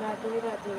राधे राधे।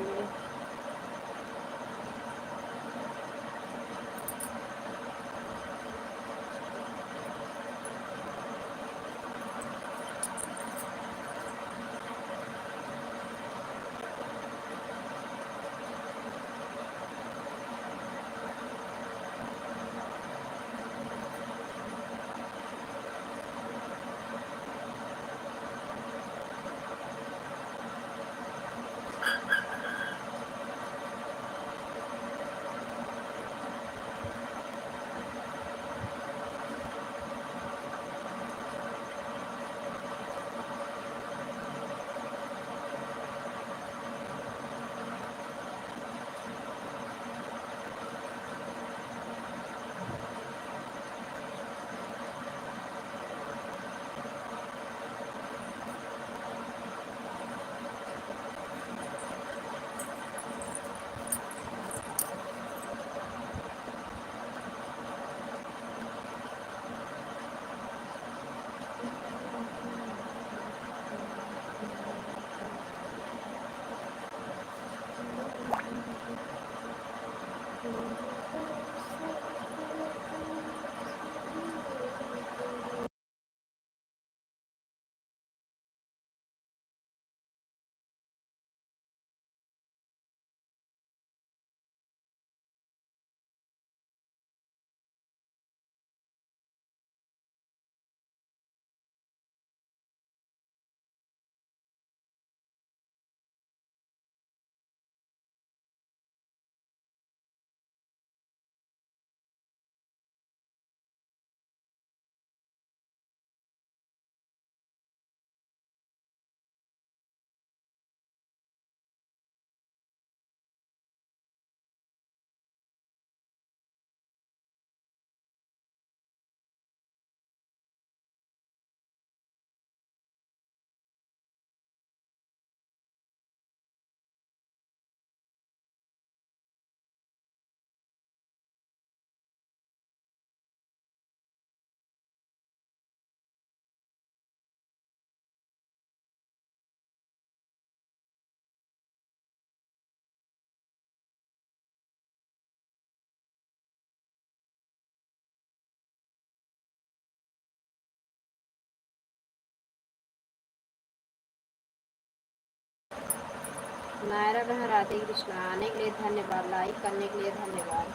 नायरा बहन राधे कृष्णा, आने के लिए धन्यवाद, लाइक करने के लिए धन्यवाद।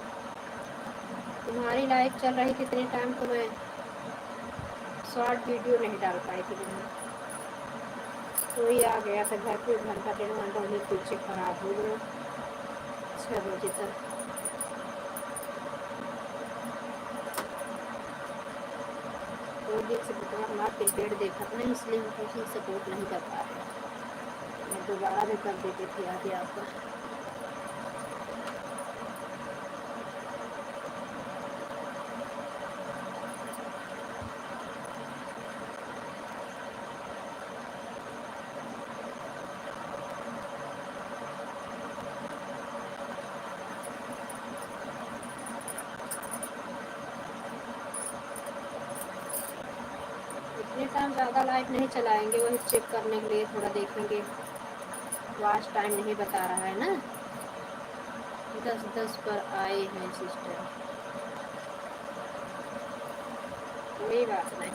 तुम्हारी लाइक चल रही कितने टाइम तो मैं शॉर्ट वीडियो नहीं डाल पाई थी बहन। कोई आ गया था घर पे, घंटा 1.5 घंटा उन्हें पीछे खराब हो गया 6 बजे तक। दो दिन से बताया हमारा क्रिकेट देखा था ना, इसलिए हम किसी सपोर्ट नहीं कर पा रहे। मैं दोबारा भी कर देती थी आगे आपका। इतने टाइम ज़्यादा लाइव नहीं चलाएंगे, वही चेक करने के लिए थोड़ा देखेंगे। वॉच टाइम नहीं बता रहा है ना। 10-10 पर आए हैं सिस्टर, कोई बात नहीं।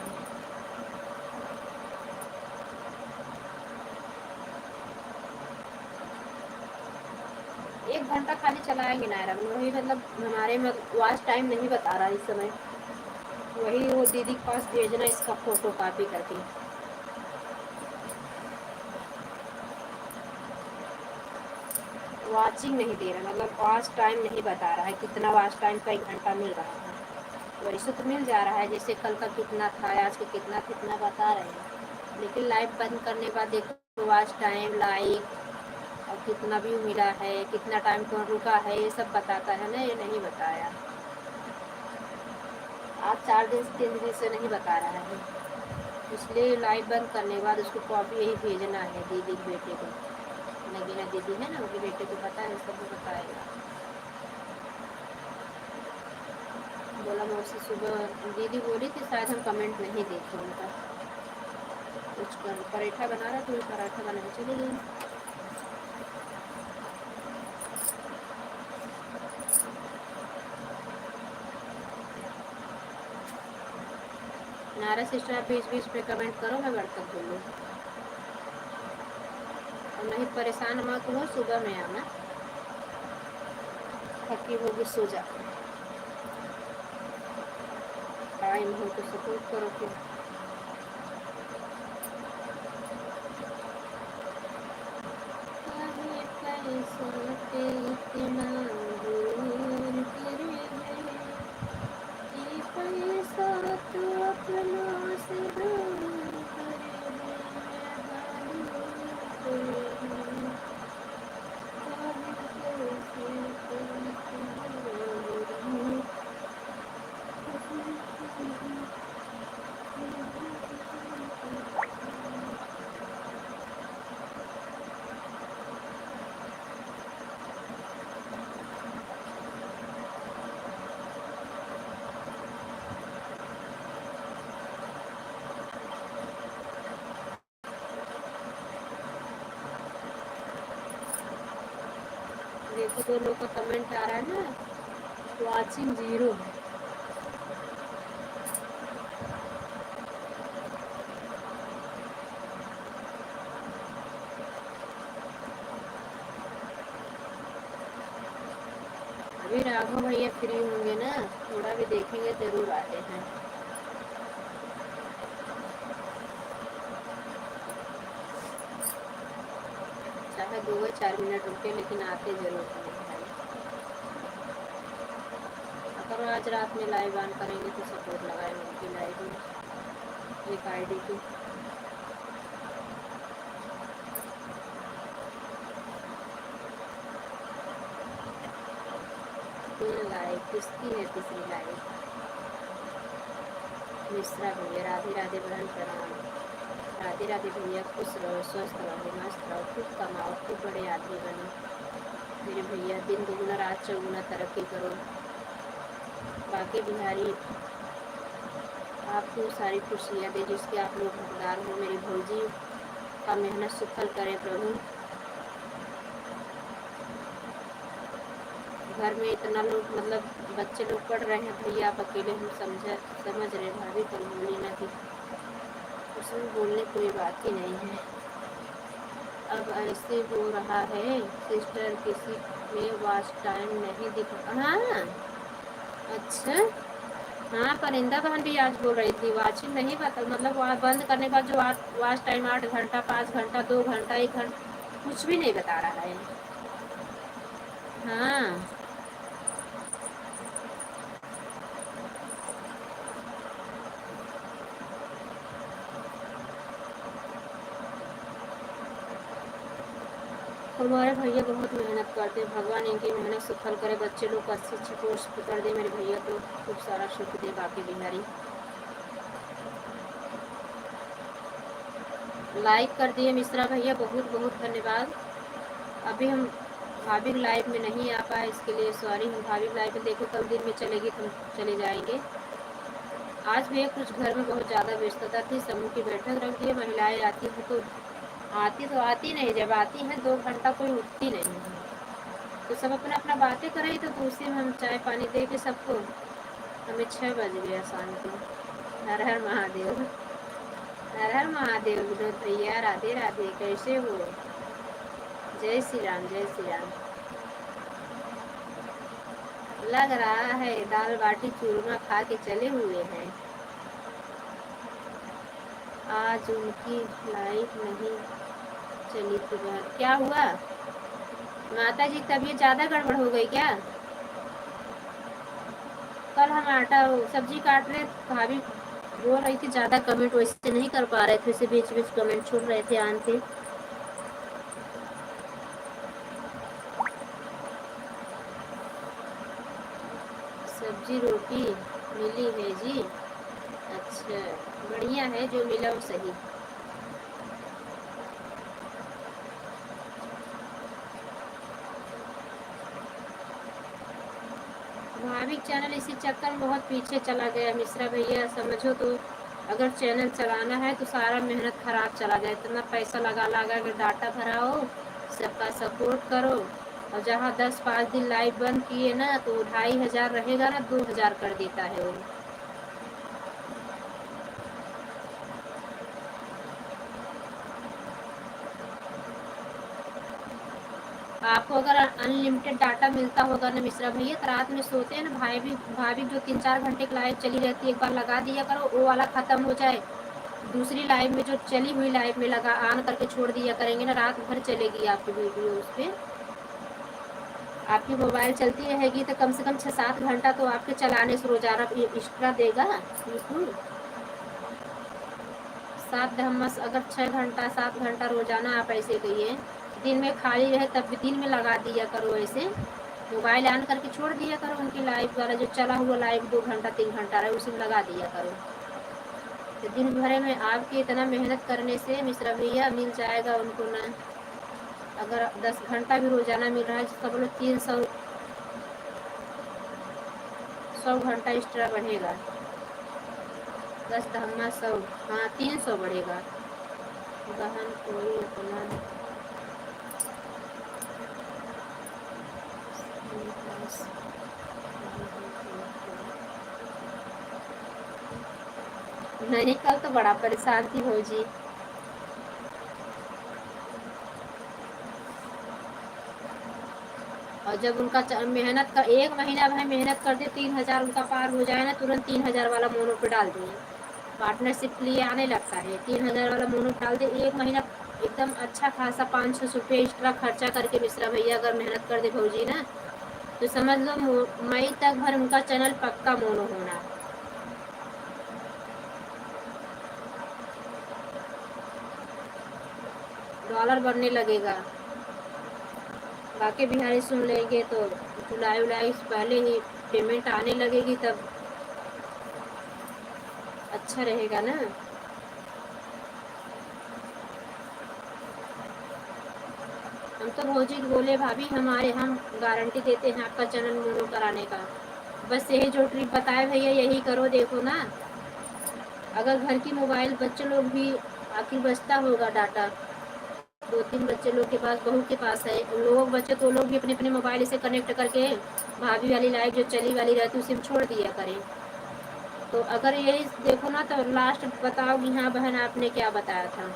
एक घंटा खाली चलाएंगे नायरा, वही मतलब हमारे में वॉच टाइम नहीं बता रहा इस समय। वही वो दीदी के पास भेजना, इसका फोटो कॉपी करके। वॉचिंग नहीं दे रहा, मतलब वॉच टाइम नहीं बता रहा है कितना वॉच टाइम का 1 घंटा मिल रहा है। वैसे तो मिल जा रहा है, जैसे कल का कितना था, आज का कितना कितना बता रहे हैं। लेकिन लाइव बंद करने के बाद देखो वॉच टाइम, लाइक और कितना व्यू मिला है, कितना टाइम कौन रुका है, ये सब बताता है ना। ये नहीं बताया, आज 4 दिन 3 दिन से नहीं बता रहा है। इसलिए लाइव बंद करने के बाद उसको कॉपी यही भेजना है दीदी के बेटे को। नगीना दीदी है ना, उनके बेटे को पता है, सब बताएगा। बोला मुझसे सुबह दीदी बोली थी, शायद हम कमेंट नहीं देखे उनका। कुछ कर पराठा बना रहा, तो पराठा बनाने चली गई। नारा सिस्टर आप बीच बीच में कमेंट करो, मैं बर्तन धो लूँ। और नहीं परेशान मत हो, सुबह में आना, थकी होगी सो जा, टाइम हो तो सपोर्ट करो फिर। पैसा तो अपनों से दूर देखो दो लोग का कमेंट आ रहा है ना, वाचिंग 0 है। अभी राघव भैया फ्री होंगे ना, थोड़ा भी देखेंगे जरूर आते हैं। चाहे 2 या 4 मिनट रुके, लेकिन आते जरूर हैं भाई। अगर आज रात में लाइव ऑन करेंगे तो सपोर्ट लगाएंगे उनकी लाइव में, एक आईडी की। लाइव किसकी है? तीसरी लाइव। मिश्रा भैया राधे राधे बहन प्रणाम। राधे राधे भैया, खुश रहो, स्वस्थ रहो, मस्त रहो, खूब कमाओ, खूब बड़े आदमी बनो मेरे भैया। दिन दुगुना रात चौगुना तरक्की करो। बाकी बिहारी आपको सारी खुशियाँ दे जिसके आप लोग हकदार हो। मेरी भौजी का मेहनत सफल करे प्रभु। घर में इतना लोग, मतलब बच्चे लोग पढ़ रहे हैं भैया, आप अकेले हम समझ रहे। भाभी कल बोली ना थी, उसमें बोलने कोई बात ही नहीं है। अब ऐसे हो रहा है सिस्टर, किसी में वॉच टाइम नहीं दिख। हाँ अच्छा, हाँ परिंदा बहन भी आज बोल रही थी वाचिंग नहीं पता, मतलब बंद करने के बाद जो वॉच टाइम 8 घंटा, 5 घंटा, 2 घंटा, 1 घंटा, कुछ भी नहीं बता रहा है। हाँ हमारे भैया बहुत मेहनत करते हैं, भगवान इनकी मेहनत सफल करे। बच्चे लोग को अच्छी कोर्स कर दे मेरे भैया को, खूब सारा सुख दे। बाकी बिहारी लाइक कर दिए मिश्रा भैया, बहुत बहुत धन्यवाद। अभी हम भाभी लाइव में नहीं आ पाए, इसके लिए सॉरी। हम भाभी लाइव में देखो कल दिन में चलेगी तो हम चले जाएंगे। आज भी कुछ घर में बहुत ज़्यादा व्यस्तता थी, समूह की बैठक रख दी। महिलाएं आती हैं तो आती नहीं, जब आती हैं 2 घंटा कोई उठती नहीं है, तो सब अपना अपना बातें कर रही, तो उसी में हम चाय पानी दे के सबको, हमें 6 बज गया शाम को। हर हर महादेव, हर हर महादेव। विनोद भैया राधे राधे, कैसे हो? जय श्री राम, जय श्री राम। लग रहा है दाल बाटी चूरमा खा के चले हुए हैं। आज उनकी लाइफ नहीं चली थी बाहर, क्या हुआ? माता जी तबीयत ज़्यादा गड़बड़ हो गई क्या? कल हम आटा सब्जी काट रहे, भाभी बोल रही थी ज़्यादा कमेंट वैसे नहीं कर पा रहे थे, इसे बीच बीच कमेंट छोड़ रहे थे आन थे। सब्जी रोटी मिली है जी? अच्छा बढ़िया है, जो मिला वो सही। भाभी चैनल इसी चक्कर में बहुत पीछे चला गया मिश्रा भैया, समझो तो। अगर चैनल चलाना है तो सारा मेहनत खराब चला जाए। इतना पैसा लगा लगा के डाटा भराओ, सबका सपोर्ट करो, और जहाँ 10-5 दिन लाइव बंद किए ना तो 2500 रहेगा ना, 2000 कर देता है वो। आपको अगर अनलिमिटेड डाटा मिलता होगा ना मिश्रा भैया, तो रात में सोते हैं ना भाभी जो 3-4 घंटे की लाइव चली रहती है, एक बार लगा दिया करो, वो वाला ख़त्म हो जाए, दूसरी लाइव में जो चली हुई लाइव में लगा ऑन करके छोड़ दिया करेंगे ना, रात भर चलेगी आपकी वीडियो उस पर। आपकी मोबाइल चलती रहेगी तो कम से कम 6-7 घंटा तो आपके चलाने से रोज़ाना एक्स्ट्रा देगा यूट्यूब। 7 अगर 6 घंटा 7 घंटा रोज़ाना आप ऐसे कहिए, दिन में खाली रहे तब भी दिन में लगा दिया करो, ऐसे मोबाइल ऑन करके छोड़ दिया करो, उनकी लाइव वाला जो चला हुआ लाइव 2 घंटा 3 घंटा रहे उसी में लगा दिया करो। तो दिन भर में आपके इतना मेहनत करने से मिश्रा भैया मिल जाएगा उनको ना, अगर 10 घंटा भी रोज़ाना मिल रहा है तो बोलो 100 घंटा एक्स्ट्रा बढ़ेगा, 10 10 100, हाँ 300 बढ़ेगा। बहन कोई अपना नहीं, कल तो बड़ा परेशान थी भौजी। और जब उनका मेहनत का 1 महीना भाई मेहनत कर दे, 3,000 उनका पार हो जाए ना, तुरंत 3,000 वाला मोनो पे डाल दिए, पार्टनरशिप के लिए आने लगता है, 3,000 वाला मोनो डाल दे, 1 महीना एकदम अच्छा खासा 500 रुपये एक्स्ट्रा खर्चा करके मिश्रा भैया अगर मेहनत कर दे भौजी ना, तो समझ लो मई तक भर उनका चैनल पक्का मोनो होना। डॉलर बढ़ने लगेगा, बाकी बिहारी सुन लेंगे तो जुलाई उलाई पहले ही पेमेंट आने लगेगी, तब अच्छा रहेगा ना। हम तो भौजी बोले भाभी हम गारंटी देते हैं आपका चैनल मोनो कराने का, बस यही जो ट्रिक बताए भैया यही करो, देखो ना, अगर घर की मोबाइल बच्चे लोग भी आखिर बचता होगा डाटा, 2-3 बच्चे लोग के पास, बहू के पास है, लोग बच्चे तो लोग भी अपने अपने मोबाइल से कनेक्ट करके भाभी वाली लाइव जो चली वाली रहती उसी में छोड़ दिया करें। तो अगर यही देखो ना, तो लास्ट बताओगी हाँ बहन आपने क्या बताया था,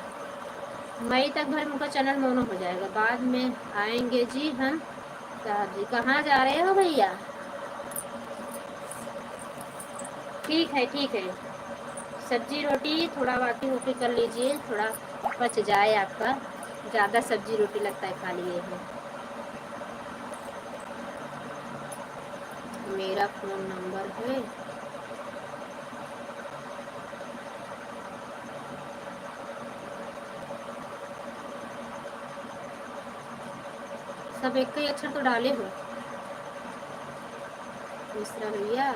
मई तक भर उनका चैनल मोनो हो जाएगा, बाद में आएंगे जी हम। साहब जी कहाँ जा रहे हो भैया? ठीक है ठीक है, सब्जी रोटी थोड़ा बाकी होके कर लीजिए, थोड़ा पच जाए आपका, ज़्यादा सब्जी रोटी लगता है खा लिए हैं। मेरा फ़ोन नंबर है, सब एक ही अक्षर तो डाले हो मिश्रा भैया।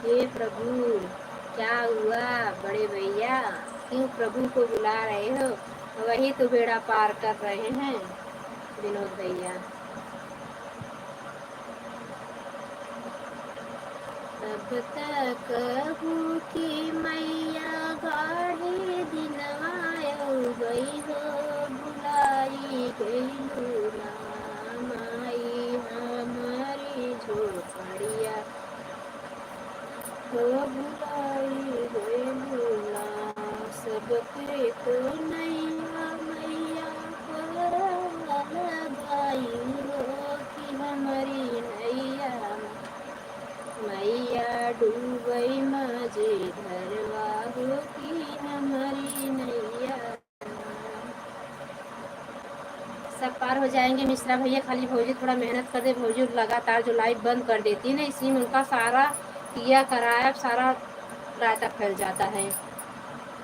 हे प्रभु, क्या हुआ बड़े भैया, क्यों प्रभु को बुला रहे हो? वही तो बेड़ा पार कर रहे हैं विनोद भैया। तब तक कहूँ कि मैया गाढ़े दिन आयो गई हो, बुलाई गई ना माई हमारी झोपड़िया, हो बुलाई गई ना सबके को नैया मैया करवा लगाई हो, कि हमारी नैया मैया डूबई माझे घरवा हो, की हमारी नैया। सब पार हो जाएंगे मिश्रा भैया, खाली भौजी थोड़ा मेहनत कर दे, भौजी लगातार जो लाइव बंद कर देती है ना, इसी में उनका सारा किया कराया सारा रायता फैल जाता है।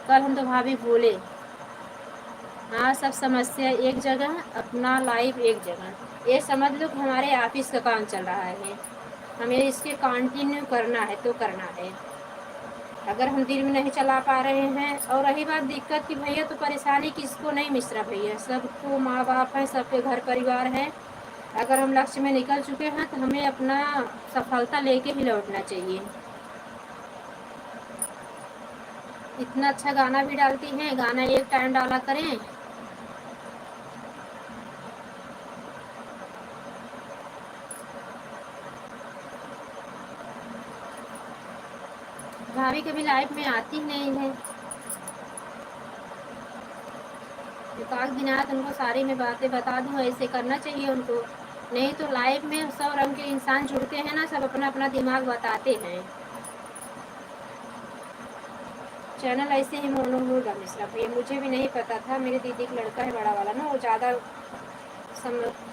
कल हम तो भाभी बोले हाँ सब समस्या एक जगह, अपना लाइव एक जगह, ये समझ लो कि हमारे ऑफिस का काम चल रहा है, हमें इसके कंटिन्यू करना है तो करना है, अगर हम दिन में नहीं चला पा रहे हैं। और रही बात दिक्कत की भैया, तो परेशानी किसको नहीं मिश्रा भैया, सबको माँ बाप हैं, सबके घर परिवार है, अगर हम लक्ष्य में निकल चुके हैं तो हमें अपना सफलता लेके ही लौटना चाहिए। इतना अच्छा गाना भी डालती हैं, गाना एक टाइम डाला करें। भाभी कभी लाइफ में आती नहीं है, एकाध दिन आए तो उनको सारी मैं बातें बता दूँ, ऐसे करना चाहिए उनको। नहीं तो लाइफ में सब रंग के इंसान जुड़ते हैं ना, सब अपना अपना दिमाग बताते हैं। चैनल ऐसे ही मोनो होगा मिश्रा भैया, मुझे भी नहीं पता था। मेरी दीदी का लड़का है बड़ा वाला ना, वो ज़्यादा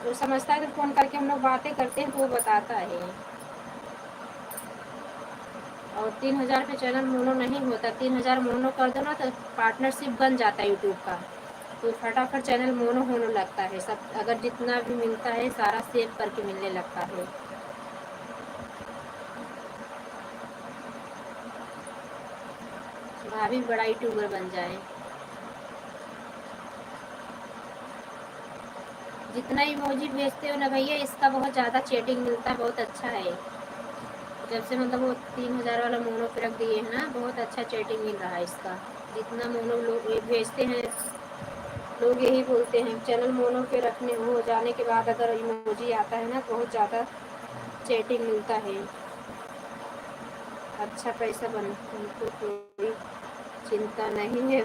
वो समझता है, तो फ़ोन करके हम लोग बातें करते हैं तो वो बताता है। और 3000 पे चैनल मोनो नहीं होता, 3000 मोनो कर दो ना तो पार्टनरशिप बन जाता है यूट्यूब का, तो फटाफट चैनल मोनो होने लगता है। सब अगर जितना भी मिलता है सारा सेव करके मिलने लगता है। भाभी बड़ा यूट्यूबर बन जाए। जितना इमोजी भेजते हो ना भैया, इसका बहुत ज़्यादा चैटिंग मिलता है, बहुत अच्छा है। जब से मतलब वो 3000 वाला मोनो पे रख दिए है ना, बहुत अच्छा चैटिंग मिल रहा है इसका। जितना मोनो लोग भेजते हैं, लोग यही बोलते हैं चैनल मोनो पे रखने हो जाने के बाद अगर इमोजी आता है ना, बहुत ज़्यादा चैटिंग मिलता है, अच्छा पैसा बन, उनको कोई चिंता नहीं है।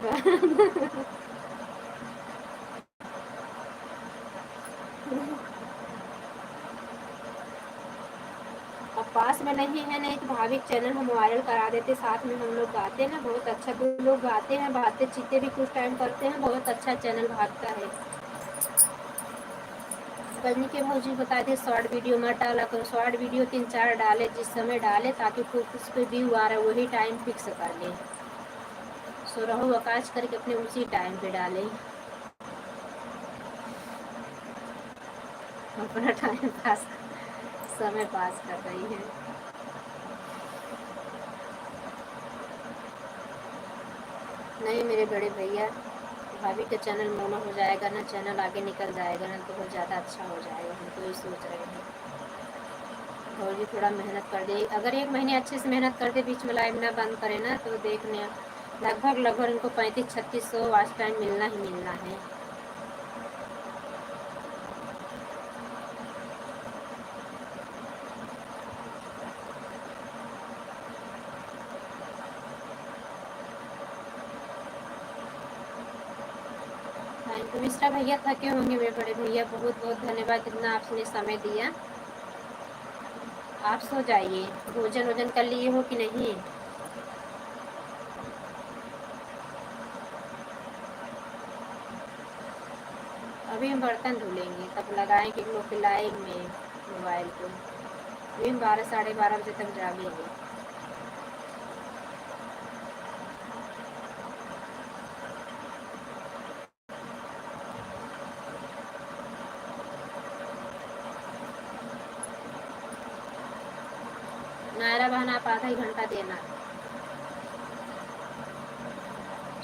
अब पास में नहीं है, नहीं तो भाभी चैनल हम वायरल करा देते, साथ में हम लोग गाते हैं ना, बहुत अच्छा। दो लोग गाते हैं, बातें चीतें भी कुछ टाइम करते हैं, बहुत अच्छा चैनल भागता है। बजनी के भौजी बता दे शॉर्ट वीडियो मत डाला करो, शॉर्ट वीडियो 3-4 डाले, जिस समय डाले ताकि खूब उस पर व्यू आ रहा है वही टाइम फिक्स कर ले, सो रहो आकाश करके अपने उसी टाइम पे डाले, अपना टाइम पास, समय पास कर रही है। नहीं मेरे बड़े भैया, भाभी का चैनल मोनो हो जाएगा ना, चैनल आगे निकल जाएगा ना, तो बहुत ज़्यादा अच्छा हो जाएगा, हम तो ये सोच रहे हैं। और भी थोड़ा मेहनत कर दे, अगर 1 महीने अच्छे से मेहनत कर दे, बीच में लाइव ना बंद करे ना, तो देखने लगभग उनको 3500-3600 वॉच टाइम मिलना ही मिलना है। थैंक यू मिश्रा भैया, थके होंगे मेरे बड़े भैया, बहुत बहुत धन्यवाद इतना आपने समय दिया। आप सो जाइए, भोजन वोजन कर लिए हो कि नहीं? अभी हम बर्तन धुलेंगे, तब लगाएंगे लोग के लाइव में मोबाइल को। अभी हम 12-12:30 बजे तक जागेंगे। नायरा बहन आप आधा ही घंटा देना।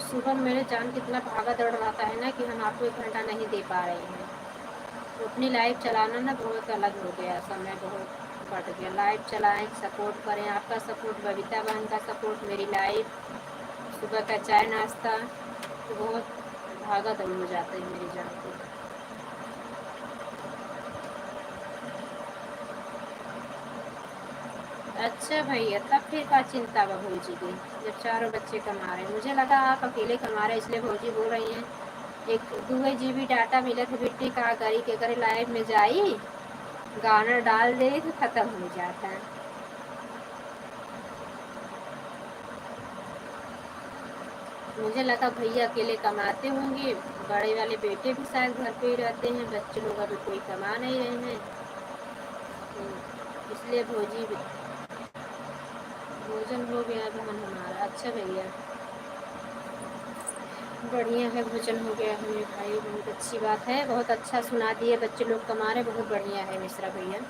सुबह मेरे जान कितना भागा दौड़ रहता है ना, कि हम आपको 1 घंटा नहीं दे पा रहे हैं। तो अपनी लाइव चलाना ना बहुत अलग हो गया, समय बहुत बढ़ गया। लाइव चलाएं, सपोर्ट करें, आपका सपोर्ट, बबीता बहन का सपोर्ट, मेरी लाइव, सुबह का चाय नाश्ता, तो बहुत भागा दौड़ हो जाता है मेरी जान को। अच्छा भैया, तब फिर का चिंता बा भौजी की, जब चारों बच्चे कमा रहे हैं। मुझे लगा आप अकेले कमा रहे हैं, इसलिए भौजी बोल रही हैं। एक 2 GB डाटा मिला था, बेटी का करी के करे लाइव में जाई, गाना डाल दे तो ख़त्म हो जाता है। मुझे लगा भैया अकेले कमाते होंगे, बड़े वाले बेटे भी शायद घर पे ही रहते हैं, बच्चे लोग अभी कोई कमा नहीं रहे हैं, तो इसलिए भौजी। भोजन हो गया बहन हमारा। अच्छा भैया, बढ़िया है, भोजन हो गया है मेरे भाई, बहुत अच्छी बात है, बहुत अच्छा सुना दिए, बच्चे लोग कमा रहे, बहुत बढ़िया है मिश्रा भैया।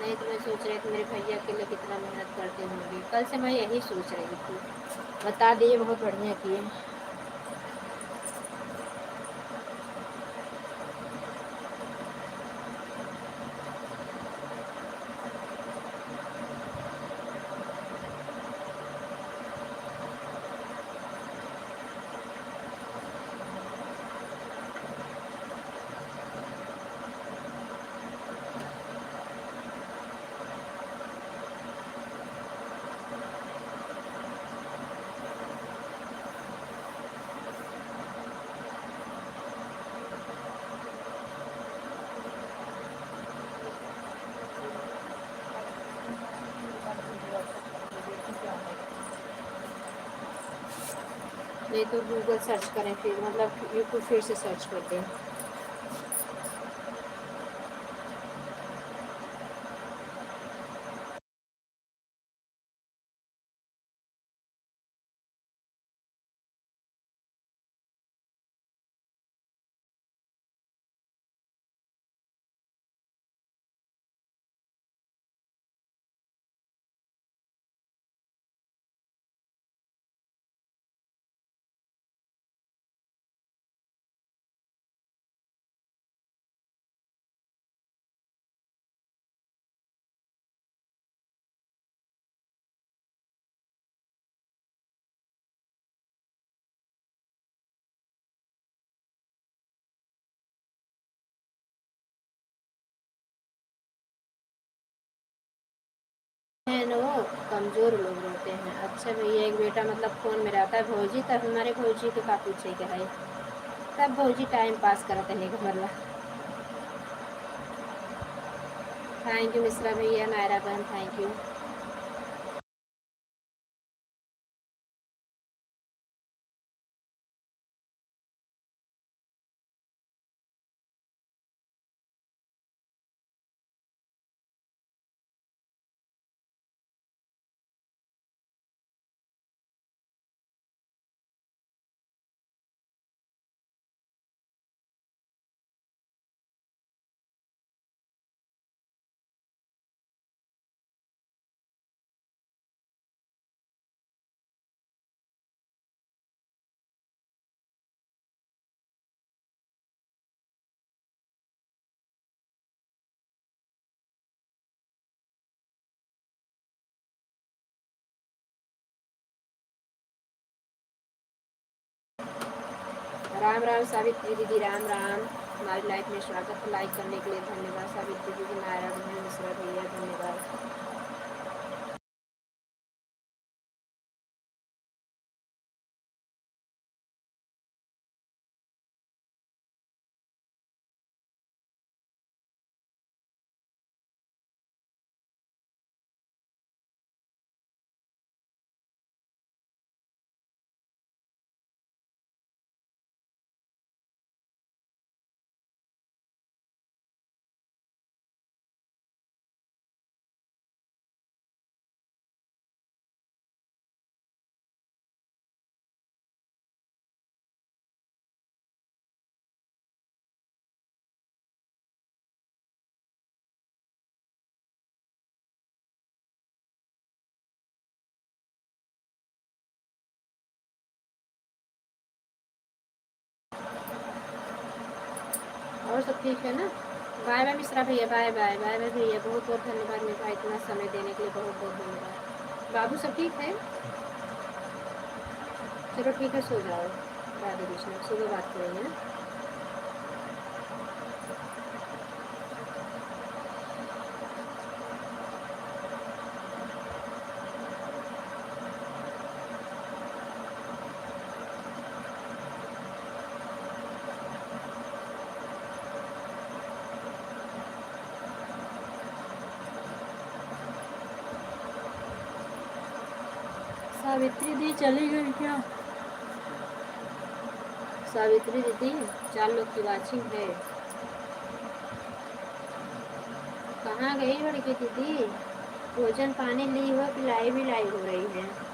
नहीं तो मैं सोच रही थी मेरे भैया के लिए कितना मेहनत करते होंगे, कल से मैं यही सोच रही थी, बता दिए, बहुत बढ़िया किए। नहीं तो गूगल सर्च करें, फिर मतलब यूट्यूब फिर से सर्च कर दें। है ना, वो कमज़ोर लोग रहते हैं। अच्छा भैया, एक बेटा मतलब फ़ोन में रहता है भौजी, तब हमारे भौजी के का पूछे के है, तब भौजी टाइम पास करत है मतलब। थैंक यू मिश्रा भैया, नायरा बहन, थैंक यू। राम राम सावित्री दीदी, राम राम। हमारी लाइफ में स्वागत है, लाइक करने के लिए धन्यवाद सावित्री दीदी, नायरा बहन, मिश्रा भैया, धन्यवाद। और सब ठीक है ना? बाय बाय मिश्रा भैया, बाय बाय, बाय बाय भैया, बहुत बहुत धन्यवाद मेरे भाई, इतना समय देने के लिए बहुत बहुत धन्यवाद। बाबू सब ठीक है? चलो ठीक है, सो जाओ। राधे कृष्ण, सुबह बात करेंगे ना। सावित्री दी चली गई क्या? सावित्री दीदी, 4 लोग की वाचिंग है। कहाँ गई बड़की दीदी? भोजन पानी ली हो कि लाई भी लाई हो रही है?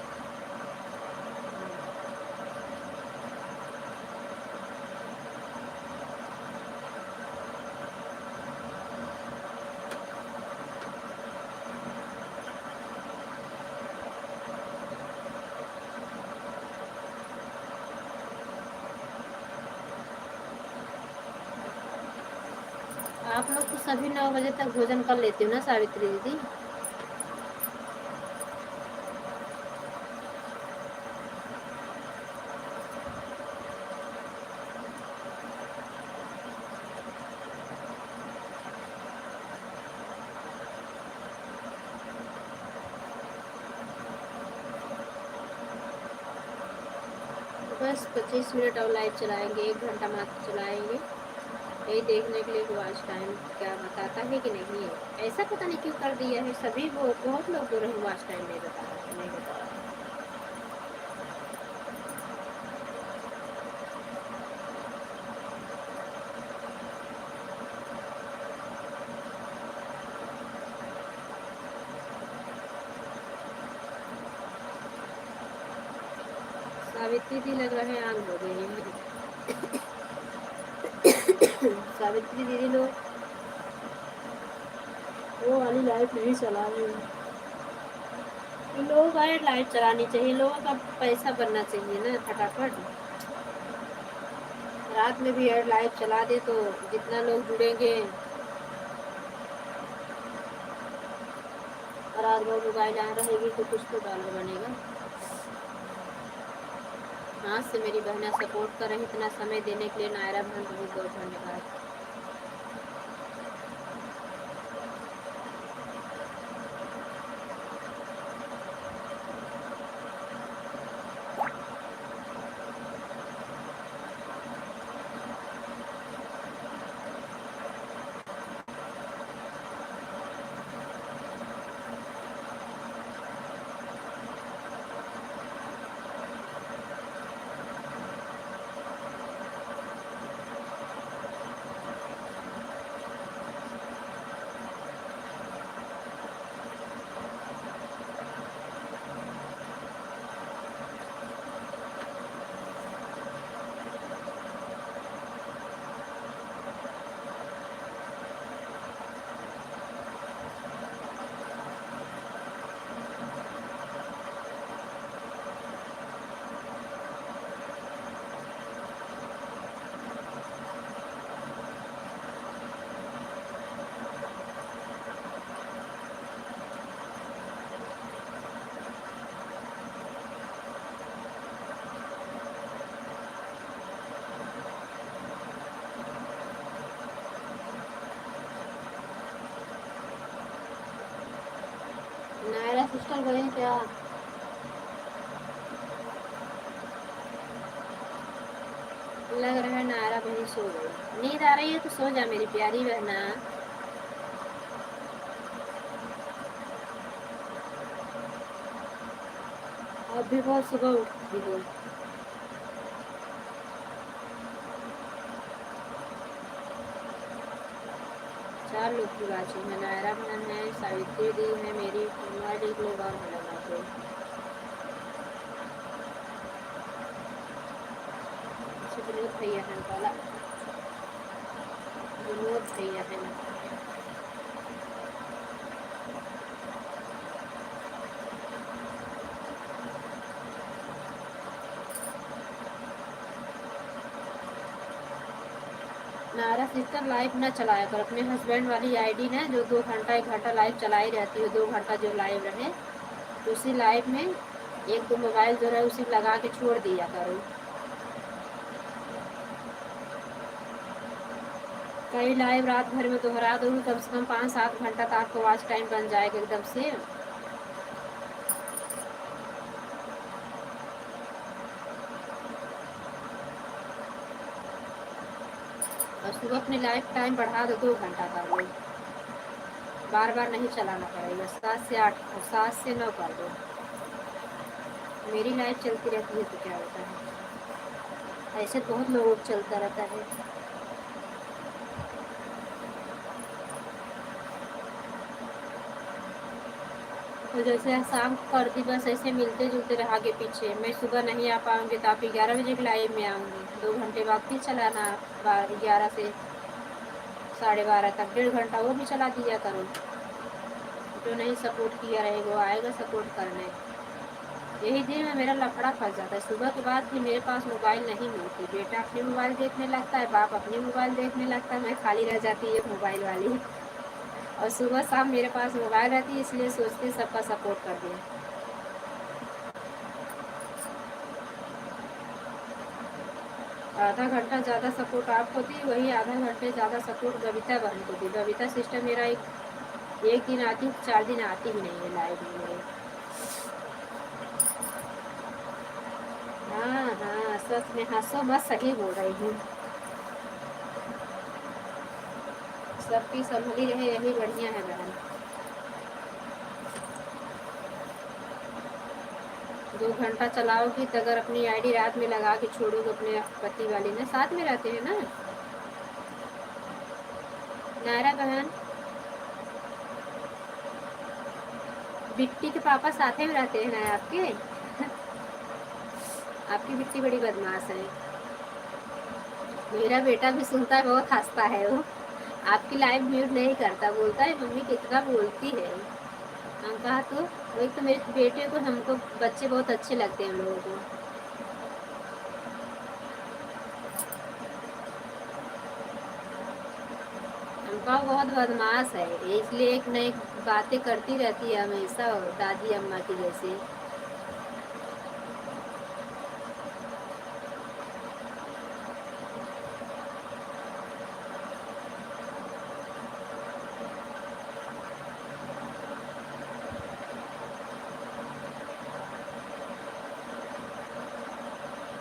आप लोग तो सभी 9 बजे तक भोजन कर लेते हो ना सावित्री दीदी? बस 25 मिनट और लाइव चलाएंगे, 1 घंटा मात्र चलाएंगे, यही देखने के लिए कि वॉच टाइम क्या बताता है कि नहीं। ऐसा पता नहीं क्यों कर दिया है, सभी बहुत लोग बोल रहे हैं वॉच टाइम नहीं बता रहा है, नहीं बता रहा है। सावित्री दी लग रहा है आन हो गई है। सावित्री दीदी लोग वो वाली लाइट नहीं चला रही है। लोगों का लाइट चलानी चाहिए, लोगों का पैसा बनना चाहिए ना फटाफट। रात में भी एयर लाइट चला दे तो जितना लोग जुड़ेंगे। रात भर मोबाइल ऑन रहेगी तो कुछ तो डॉलर बनेगा। हाथ से मेरी बहना सपोर्ट कर रही, इतना समय देने के लिए नायरा बहन बहुत बहुत धन्यवाद। नायरा सिस्टर गए क्या? लग रहा है नायरा बहन सो गई। नींद आ रही है तो सो जा मेरी प्यारी बहना। अब भी बहुत सुबह उठी हो। 4 लोग की वाचिंग है। नायरा बहन है, सावित्री दी है, मेरी मोबाइल एक लोग और है लगा के। विनोद भैया है वाला, विनोद भैया है ना। नायरा सिस्टर लाइव ना चलाया कर, अपने हस्बैंड वाली आईडी ना जो 2 घंटा 1 घंटा लाइव चलाई रहती है, 2 घंटा जो लाइव रहे उसी लाइव में 1-2 मोबाइल जो है उसी लगा के छोड़ दिया करो। कई लाइव रात भर में दोहरा दोगे कम से कम 5-7 घंटा तक आपको वॉच टाइम बन जाएगा एकदम से। और सुबह अपने लाइफ टाइम बढ़ा दो 2 घंटा कर लो, बार बार नहीं चलाना पड़ेगा। 7 से 8 और 7 से 9 कर दो। मेरी लाइफ चलती रहती है तो क्या होता है, ऐसे बहुत लोगों को चलता रहता है। तो जैसे शाम को कर दी बस ऐसे मिलते जुलते रहा आगे पीछे। मैं सुबह नहीं आ पाऊँगी तो आप 11 बजे के लाइव में आऊँगी, 2 घंटे बाद फिर चलाना 11 से 12:30 तक, 1.5 घंटा वो भी चला दिया करो। जो नहीं सपोर्ट किया रहेगा वो आएगा सपोर्ट करने। यही दिन में मेरा लफड़ा फंस जाता है। सुबह के बाद भी मेरे पास मोबाइल नहीं मिलती, बेटा अपनी मोबाइल देखने लगता है, बाप अपनी मोबाइल देखने लगता है, मैं खाली रह जाती है मोबाइल वाली। और सुबह शाम मेरे पास मोबाइल रहती है, इसलिए सोचती सबका सपोर्ट कर दिया। आधा घंटा ज़्यादा सपोर्ट आपको दी, वही आधा घंटे ज़्यादा सपोर्ट बबीता बहन को दी। बबीता सिस्टर मेरा एक दिन आती, 4 दिन आती ही नहीं है लाइव में मेरे। हाँ हाँ सच में, हंसो मत, सही बोल रही हूँ। सबकी संभली रहे यही बढ़िया है बहन। 2 घंटा चलाओगी तो अगर अपनी आईडी रात में लगा के छोड़ोगे अपने पति वाली ने, साथ में रहते हैं ना नायरा बहन। बिट्टी के पापा साथ में रहते हैं ना आपके। आपकी बिट्टी बड़ी बदमाश है। मेरा बेटा भी सुनता है, बहुत हंसता है वो। आपकी लाइव म्यूट नहीं करता, बोलता है मम्मी कितना बोलती है। हम कहा तो वही तो, मेरे बेटे को, हमको बच्चे बहुत अच्छे लगते हैं हम लोगों को। हमका बहुत बदमाश है, इसलिए एक न एक बातें करती रहती है हमेशा, दादी अम्मा की जैसे।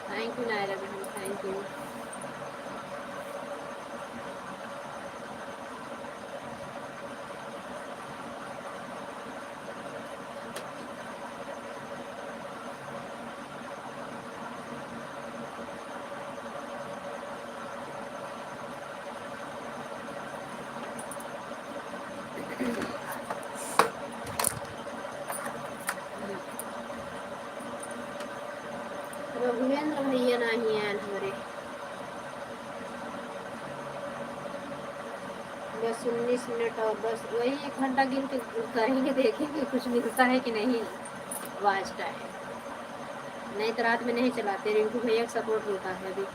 थैंक यू नायरा बहन, थैंक यू। रघुवेंद्र भैया नहीं है हमारे। बस 19 मिनट और, बस वही 1 घंटा गिन के करेंगे, देखेंगे कुछ मिलता है कि नहीं वॉच टाइम। नहीं तो रात में नहीं चलाते, रिंकू भैया का सपोर्ट होता है अभी।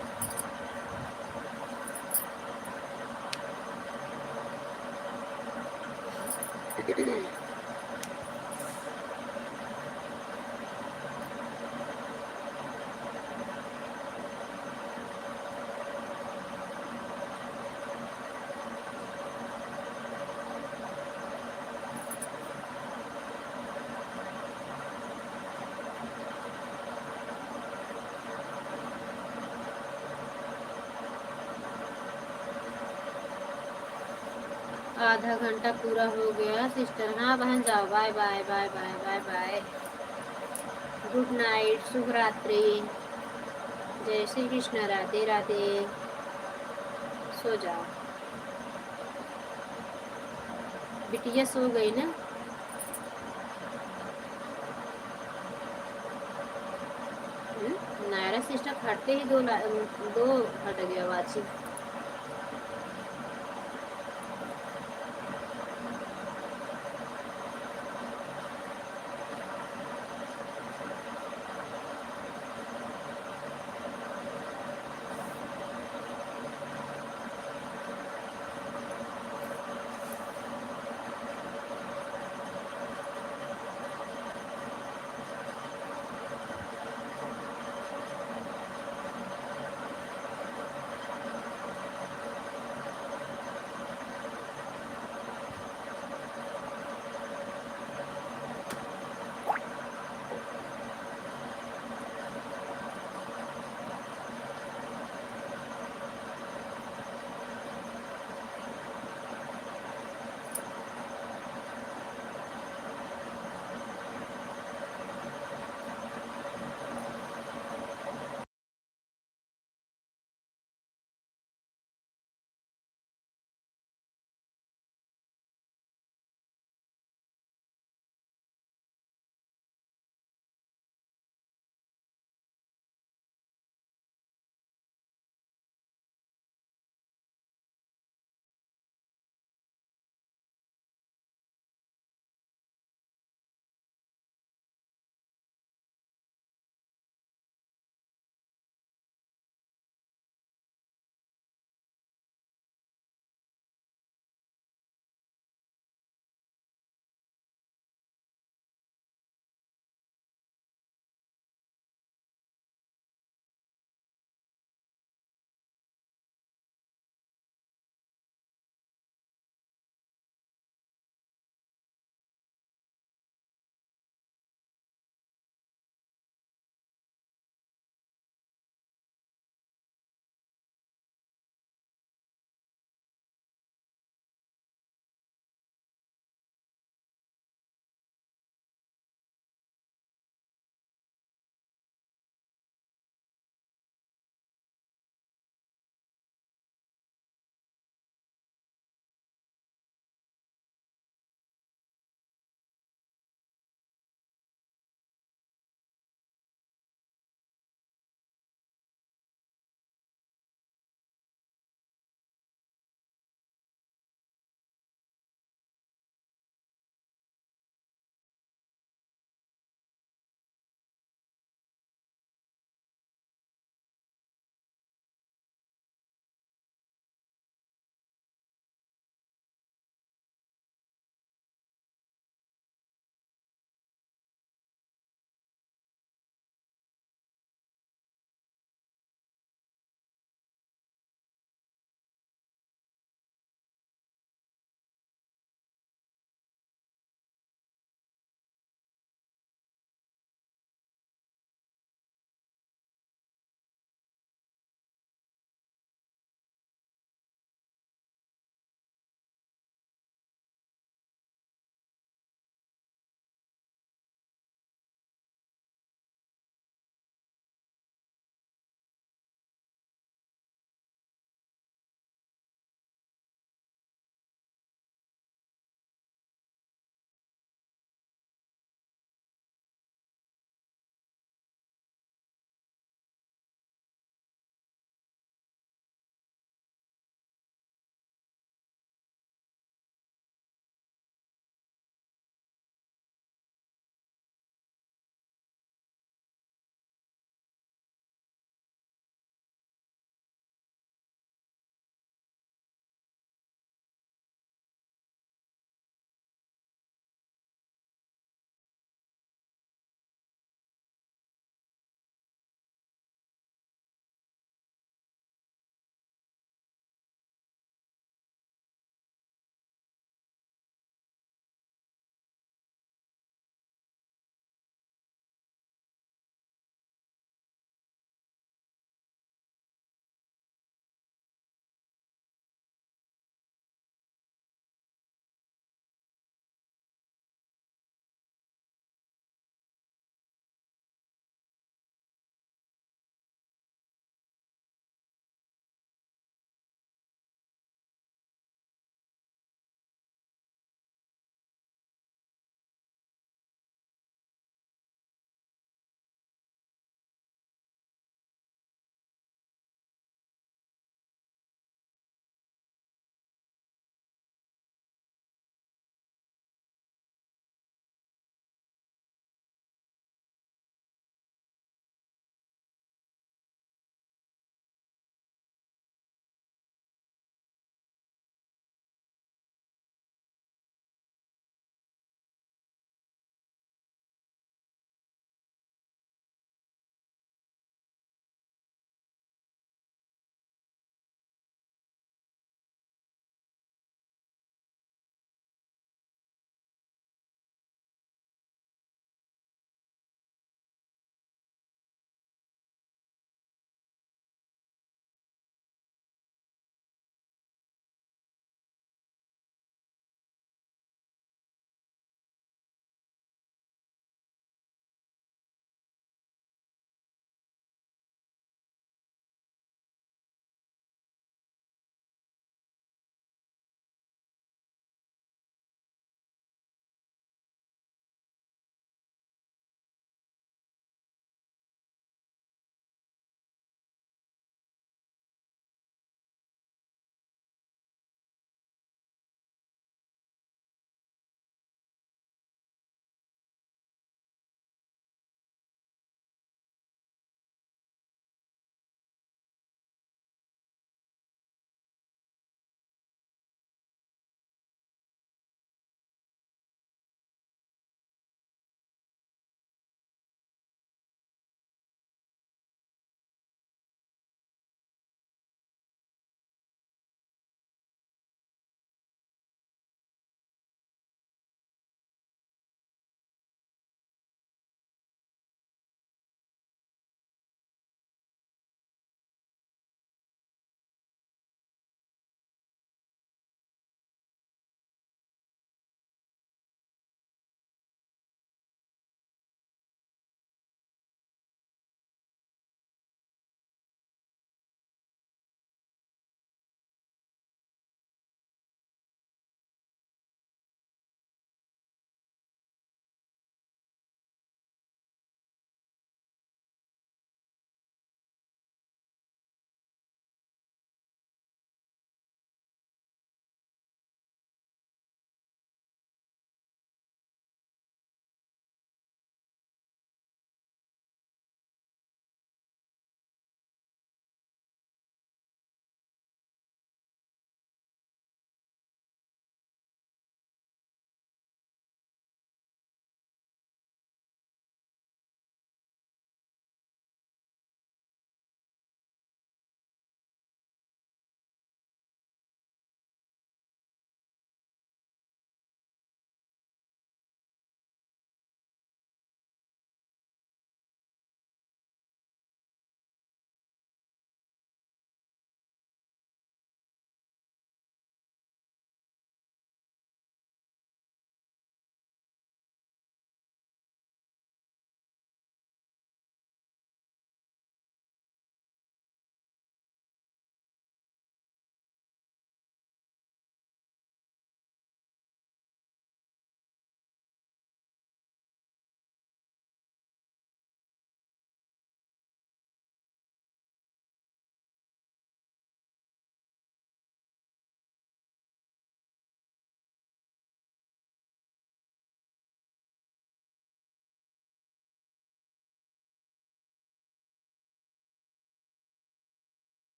आधा घंटा पूरा हो गया सिस्टर। हाँ बहन, जाओ, bye bye bye bye bye bye. Good night, शुभ रात्रि, जय श्री कृष्ण, राधे राधे। सो जाओ, बिटिया सो गई ना। नायरा सिस्टर फटते ही दो हट गया वाची।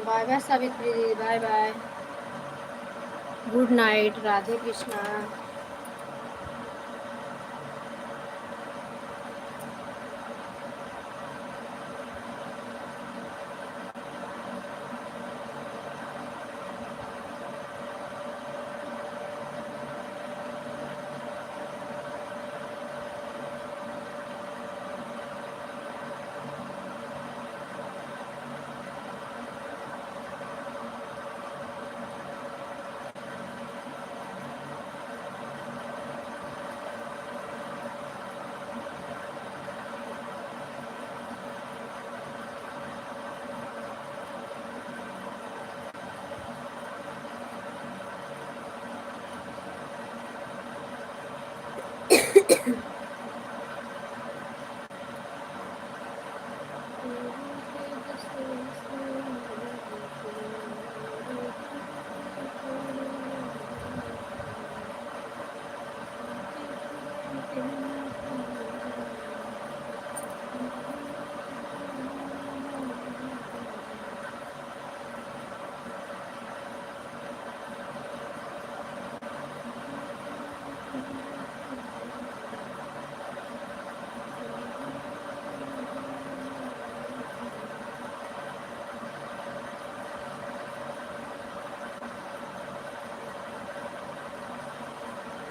बाय बाय सावित्री दीदी, bye bye, good night, Radhe Krishna.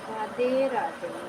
Radhe Radhe.